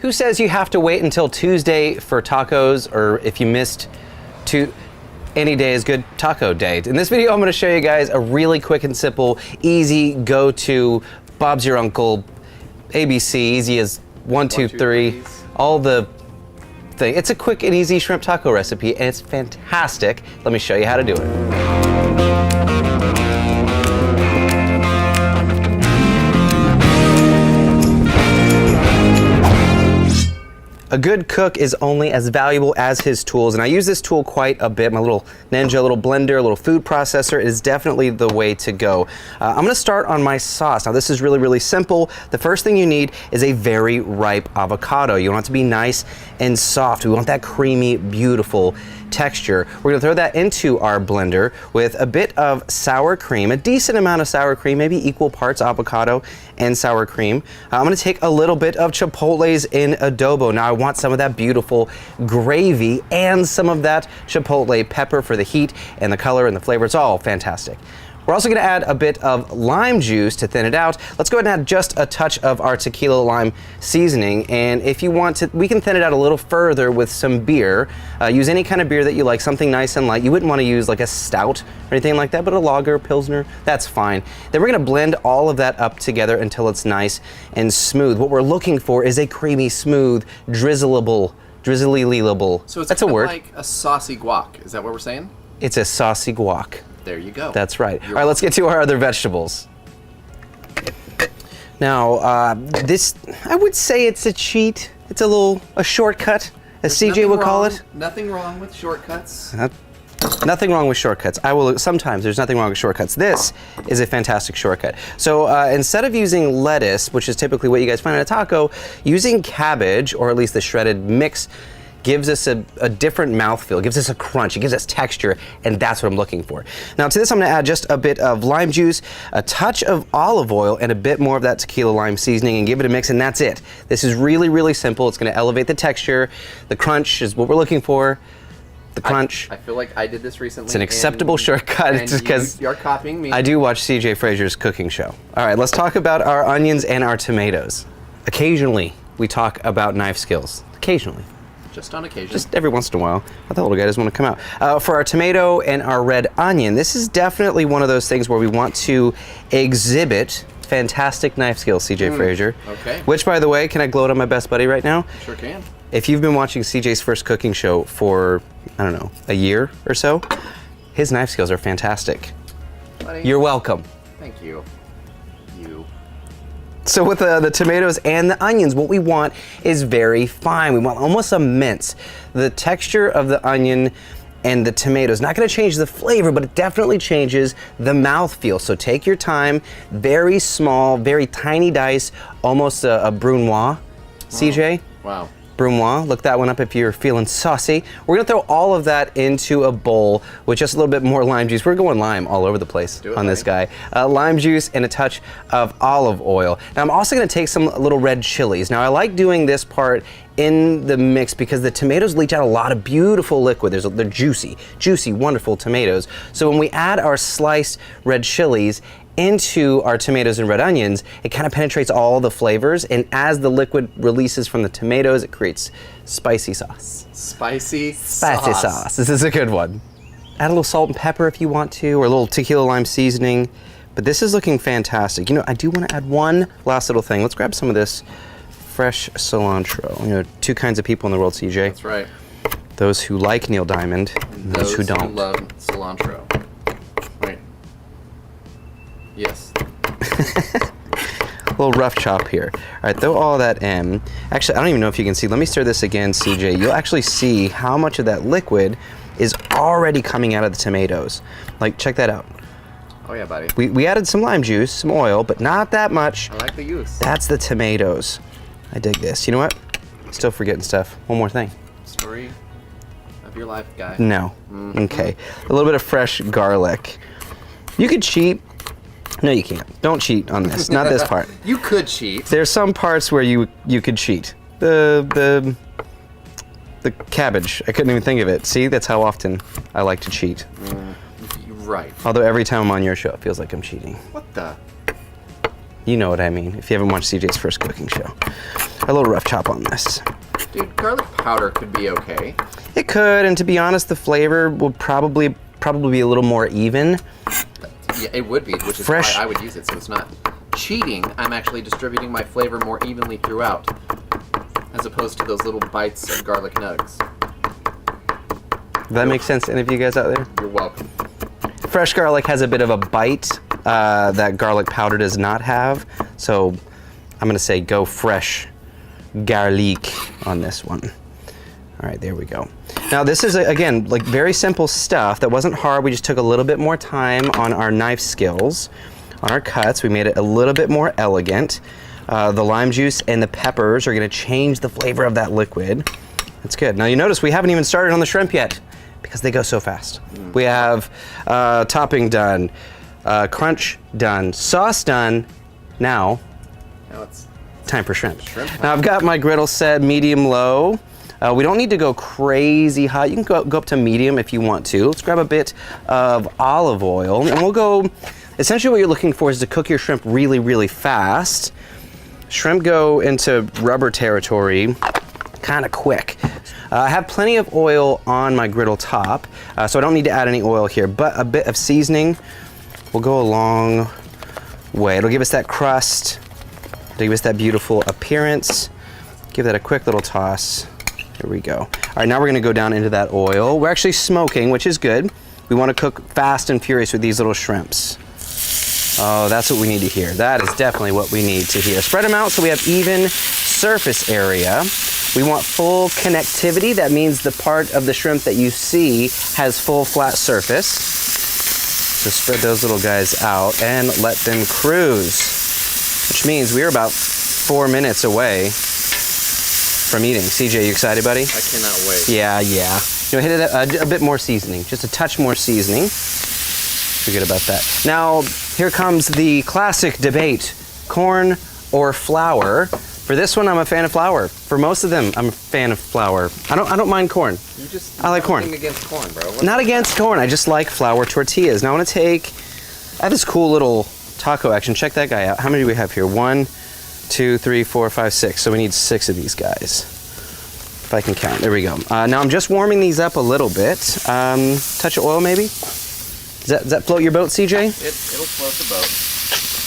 Who says you have to wait until Tuesday for tacos, or if you missed any day is good taco day? In this video, I'm gonna show you guys a really quick and simple, easy go-to Bob's Your Uncle, ABC, easy as 1, 2, 3, all the thing. It's a quick and easy shrimp taco recipe, and it's fantastic. Let me show you how to do it. A good cook is only as valuable as his tools, and I use this tool quite a bit. My little Ninja, little blender, little food processor is definitely the way to go. I'm gonna start on my sauce. Now this is really, really simple. The first thing you need is a very ripe avocado. You want it to be nice and soft. We want that creamy, beautiful texture. We're gonna throw that into our blender with a bit of sour cream, a decent amount of sour cream, maybe equal parts avocado and sour cream. I'm gonna take a little bit of chipotles in adobo. Now I want some of that beautiful gravy and some of that chipotle pepper for the heat and the color and the flavor. It's all fantastic. We're also gonna add a bit of lime juice to thin it out. Let's go ahead and add just a touch of our tequila lime seasoning. And if you want to, we can thin it out a little further with some beer. Use any kind of beer that you like, something nice and light. You wouldn't wanna use like a stout or anything like that, but a lager, pilsner, that's fine. Then we're gonna blend all of that up together until it's nice and smooth. What we're looking for is a creamy, smooth, drizzly-leable. So it's that's a word. Like a saucy guac, is that what we're saying? It's a saucy guac. There you go. That's right. All right, let's get to our other vegetables. Now, this, I would say it's a cheat. It's a shortcut, as CJ would call it. Nothing wrong with shortcuts. Nothing wrong with shortcuts. Sometimes there's nothing wrong with shortcuts. This is a fantastic shortcut. So instead of using lettuce, which is typically what you guys find in a taco, using cabbage, or at least the shredded mix, gives us a different mouthfeel, gives us a crunch, it gives us texture, and that's what I'm looking for. Now to this I'm gonna add just a bit of lime juice, a touch of olive oil, and a bit more of that tequila lime seasoning, and give it a mix, and that's it. This is really, really simple. It's gonna elevate the texture. The crunch is what we're looking for. The crunch. I feel like I did this recently. It's an acceptable shortcut because you're copying me. I do watch CJ Fraser's cooking show. All right, let's talk about our onions and our tomatoes. Occasionally, we talk about knife skills. Occasionally. Just on occasion. Just every once in a while. That little guy doesn't want to come out. For our tomato and our red onion, this is definitely one of those things where we want to exhibit fantastic knife skills, CJ Fraser. Okay. Which, by the way, can I gloat on my best buddy right now? Sure can. If you've been watching CJ's first cooking show for, I don't know, a year or so, his knife skills are fantastic. Buddy. You're welcome. Thank you. So with the tomatoes and the onions, what we want is very fine. We want almost a mince. The texture of the onion and the tomatoes, not gonna change the flavor, but it definitely changes the mouthfeel. So take your time, very small, very tiny dice, almost a brunoise, CJ? Wow. Brunoise, look that one up if you're feeling saucy. We're gonna throw all of that into a bowl with just a little bit more lime juice. We're going lime all over the place on this guy. Lime juice and a touch of olive oil. Now I'm also gonna take some little red chilies. Now I like doing this part in the mix because the tomatoes leach out a lot of beautiful liquid. They're juicy, wonderful tomatoes. So when we add our sliced red chilies into our tomatoes and red onions, it kind of penetrates all the flavors, and as the liquid releases from the tomatoes, it creates spicy sauce. Spicy sauce. This is a good one. Add a little salt and pepper if you want to, or a little tequila lime seasoning, but this is looking fantastic. You know, I do want to add one last little thing. Let's grab some of this fresh cilantro. You know, two kinds of people in the world, CJ. That's right. Those who like Neil Diamond, and those who don't. Who love cilantro. Right. Yes. A little rough chop here. All right, throw all that in. Actually, I don't even know if you can see. Let me stir this again, CJ. You'll actually see how much of that liquid is already coming out of the tomatoes. Like, check that out. Oh yeah, buddy. We added some lime juice, some oil, but not that much. I like the use. That's the tomatoes. I dig this. You know what? Still forgetting stuff. One more thing. Story of your life, guy. No. Okay. A little bit of fresh garlic. You could cheat. No, you can't. Don't cheat on this. Not this part. You could cheat. There's some parts where you could cheat. The cabbage. I couldn't even think of it. See, that's how often I like to cheat. Right. Although every time I'm on your show, it feels like I'm cheating. What the? You know what I mean, if you haven't watched CJ's first cooking show. A little rough chop on this. Dude, garlic powder could be okay. It could, and to be honest, the flavor will probably be a little more even. Yeah, it would be, which is Fresh. why I would use it. So it's not cheating. I'm actually distributing my flavor more evenly throughout, as opposed to those little bites of garlic nugs. Does that make sense to any of you guys out there? You're welcome. Fresh garlic has a bit of a bite that garlic powder does not have. So I'm gonna say go fresh garlic on this one. All right, there we go. Now this is, again, like very simple stuff that wasn't hard. We just took a little bit more time on our knife skills, on our cuts. We made it a little bit more elegant. The lime juice and the peppers are gonna change the flavor of that liquid. That's good. Now you notice we haven't even started on the shrimp yet because they go so fast. We have topping done, crunch done, sauce done. Now it's time for shrimp. Shrimp time. Now I've got my griddle set medium-low. We don't need to go crazy hot. You can go up to medium if you want to. Let's grab a bit of olive oil, and we'll go, essentially what you're looking for is to cook your shrimp really, really fast. Shrimp go into rubber territory kind of quick. I have plenty of oil on my griddle top, so I don't need to add any oil here, but a bit of seasoning will go a long way. It'll give us that crust, it'll give us that beautiful appearance. Give that a quick little toss. There we go. All right, now we're gonna go down into that oil. We're actually smoking, which is good. We wanna cook fast and furious with these little shrimps. Oh, that's what we need to hear. That is definitely what we need to hear. Spread them out so we have even surface area. We want full connectivity. That means the part of the shrimp that you see has full flat surface. So spread those little guys out and let them cruise, which means we're about 4 minutes away from eating. CJ, you excited, buddy? I cannot wait. Yeah. You know, hit it a bit more seasoning, just a touch more seasoning. Forget about that. Now, here comes the classic debate, corn or flour. For this one, I'm a fan of flour. For most of them, I'm a fan of flour. I don't mind corn. I like corn. Nothing against corn, bro. Not against corn. I just like flour tortillas. Now I want to I have this cool little taco action. Check that guy out. How many do we have here? 1, 2, 3, 4, 5, 6. So we need 6 of these guys. If I can count. There we go. Now I'm just warming these up a little bit. Touch of oil maybe? Does that float your boat, CJ? It'll float the boat.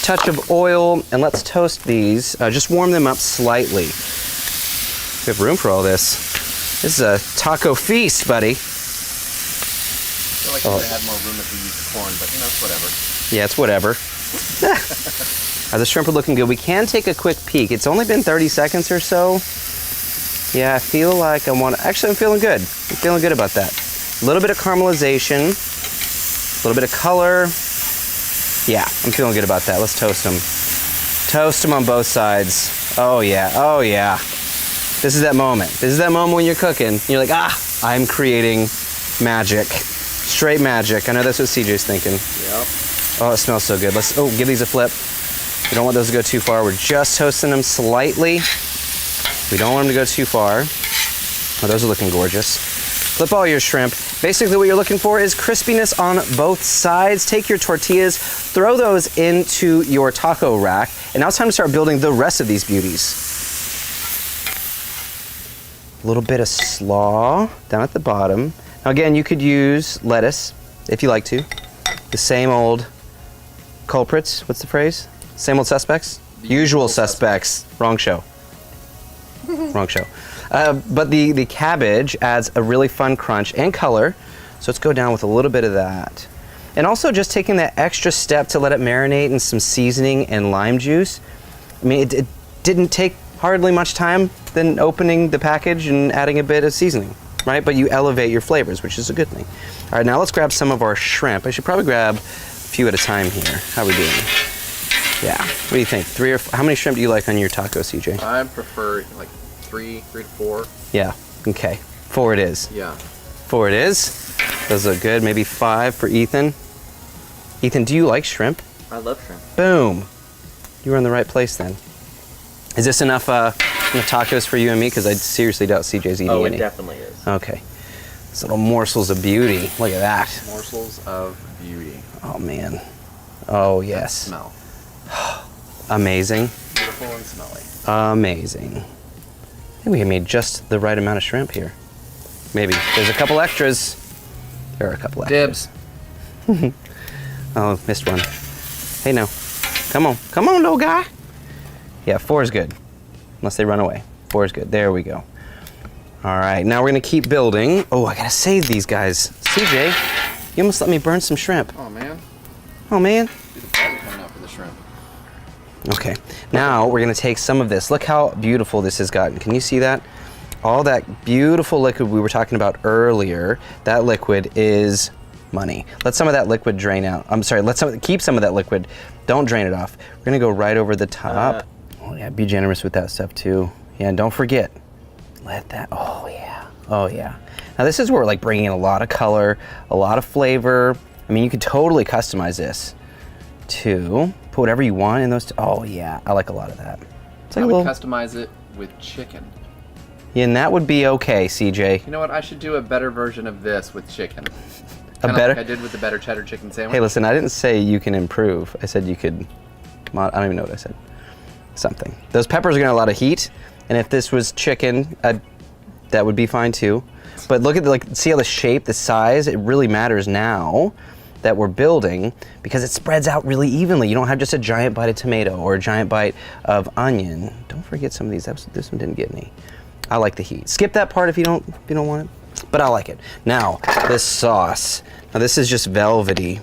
Touch of oil, and let's toast these. Just warm them up slightly. We have room for all this. This is a taco feast, buddy. I feel like if I had more room if we used corn, but you know, it's whatever. Yeah, it's whatever. The shrimp are looking good. We can take a quick peek. It's only been 30 seconds or so. Yeah, I feel like actually I'm feeling good. I'm feeling good about that. A little bit of caramelization, a little bit of color. Yeah, I'm feeling good about that. Let's toast them. Toast them on both sides. Oh yeah, oh yeah. This is that moment. This is that moment when you're cooking. You're like, I'm creating magic. Straight magic. I know that's what CJ's thinking. Yep. Oh, it smells so good. Let's give these a flip. We don't want those to go too far. We're just toasting them slightly. We don't want them to go too far. Oh, those are looking gorgeous. Flip all your shrimp. Basically what you're looking for is crispiness on both sides. Take your tortillas, throw those into your taco rack, and now it's time to start building the rest of these beauties. A little bit of slaw down at the bottom. Now again, you could use lettuce if you like to. The same old culprits, what's the phrase? Same old suspects? Usual suspects. Wrong show. Wrong show. But the cabbage adds a really fun crunch and color, so let's go down with a little bit of that. And also just taking that extra step to let it marinate in some seasoning and lime juice. I mean, it didn't take hardly much time than opening the package and adding a bit of seasoning, right? But you elevate your flavors, which is a good thing. All right, now let's grab some of our shrimp. I should probably grab a few at a time here. How are we doing? Yeah, what do you think? How many shrimp do you like on your taco, CJ? I prefer like 3 to 4. Yeah, okay. 4 it is. Yeah. 4 it is. Those look good. Maybe 5 for Ethan. Ethan, do you like shrimp? I love shrimp. Boom. You were in the right place then. Is this enough tacos for you and me? Because I seriously doubt CJ's eating any. Oh, it definitely is. Okay. These little morsels of beauty. Look at that. Morsels of beauty. Oh, man. Oh, yes. That smell. Amazing. Beautiful and smelly. Amazing. I think we made just the right amount of shrimp here. Maybe. There's a couple extras. There are a couple extras. Dibs. Oh, missed one. Hey, no. Come on. Come on, little guy. Yeah, 4 is good. Unless they run away. 4 is good. There we go. All right, now we're gonna keep building. Oh, I gotta save these guys. CJ, you almost let me burn some shrimp. Oh, man. Oh, man. See the body coming out for the shrimp. Okay, now we're gonna take some of this. Look how beautiful this has gotten. Can you see that? All that beautiful liquid we were talking about earlier, that liquid is money. Let some of that liquid drain out. I'm sorry, keep some of that liquid. Don't drain it off. We're gonna go right over the top. Oh yeah, be generous with that stuff too. Yeah, and don't forget, let that, oh yeah, oh yeah. Now this is where we're like bringing in a lot of color, a lot of flavor. I mean, you could totally customize this to put whatever you want in those. Oh yeah, I like a lot of that. It's like I a would little, customize it with chicken. yeah, and that would be okay, CJ. You know what? I should do a better version of this with chicken. A Kinda better? like I did with the better cheddar chicken sandwich. Hey, listen, I didn't say you can improve. I said you could, I don't even know what I said. Something. Those peppers are gonna have a lot of heat, and if this was chicken, that would be fine too. But look at the, like, see how the shape, the size, it really matters now that we're building because it spreads out really evenly. You don't have just a giant bite of tomato or a giant bite of onion. Don't forget some of these. This one didn't get any. I like the heat. Skip that part if you don't want it, but I like it. Now, this sauce. Now this is just velvety.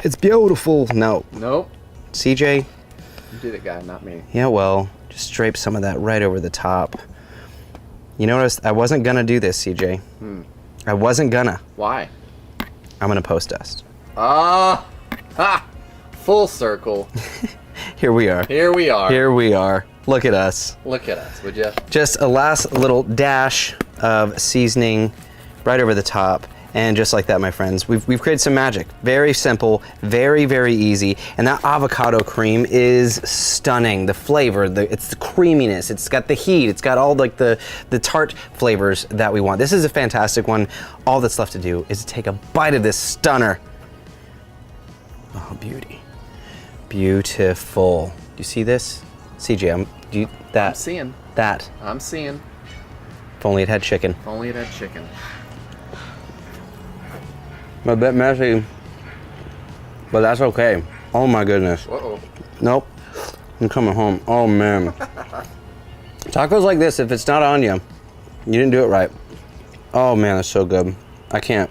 It's beautiful. No. Nope. CJ? You did it, guy, not me. Yeah, well, just drape some of that right over the top. You notice I wasn't gonna do this, CJ. I wasn't gonna. Why? I'm gonna post dust. Ah! Ha! Full circle. Here we are. Here we are. Here we are. Look at us. Look at us, would you? Just a last little dash of seasoning right over the top. And just like that, my friends, we've created some magic. Very simple, very, very easy. And that avocado cream is stunning. The flavor, it's the creaminess, it's got the heat, it's got all like the tart flavors that we want. This is a fantastic one. All that's left to do is to take a bite of this stunner. Oh, beauty. Beautiful. Do you see this? CJ, I'm seeing. That. I'm seeing. If only it had chicken. If only it had chicken. A bit messy, but that's okay. Oh my goodness. Uh-oh. Nope. I'm coming home. Oh man. Tacos like this, if it's not on you, you didn't do it right. Oh man, that's so good. I can't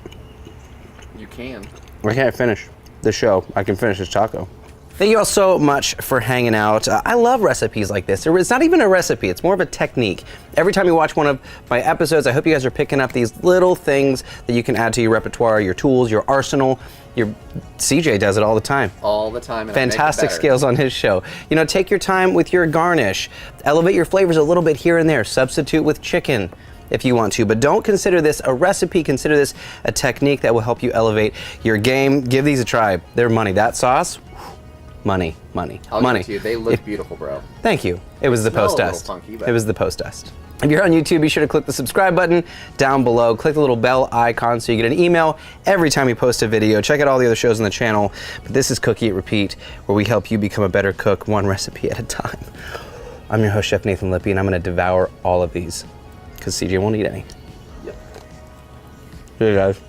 finish the show. I can finish this taco. Thank you all so much for hanging out. I love recipes like this. It's not even a recipe, it's more of a technique. Every time you watch one of my episodes, I hope you guys are picking up these little things that you can add to your repertoire, your tools, your arsenal. CJ does it all the time. All the time. And Fantastic skills on his show. You know, take your time with your garnish. Elevate your flavors a little bit here and there. Substitute with chicken if you want to, but don't consider this a recipe. Consider this a technique that will help you elevate your game. Give these a try. They're money. That sauce, money. I'll give it to you. They look beautiful, bro. Thank you. It was the post dust. It was the post dust. If you're on YouTube, be sure to click the subscribe button down below. Click the little bell icon so you get an email every time we post a video. Check out all the other shows on the channel. But this is Cook, Eat, Repeat, where we help you become a better cook, one recipe at a time. I'm your host, Chef Nathan Lippy, and I'm going to devour all of these because CJ won't eat any. Yep. See you guys.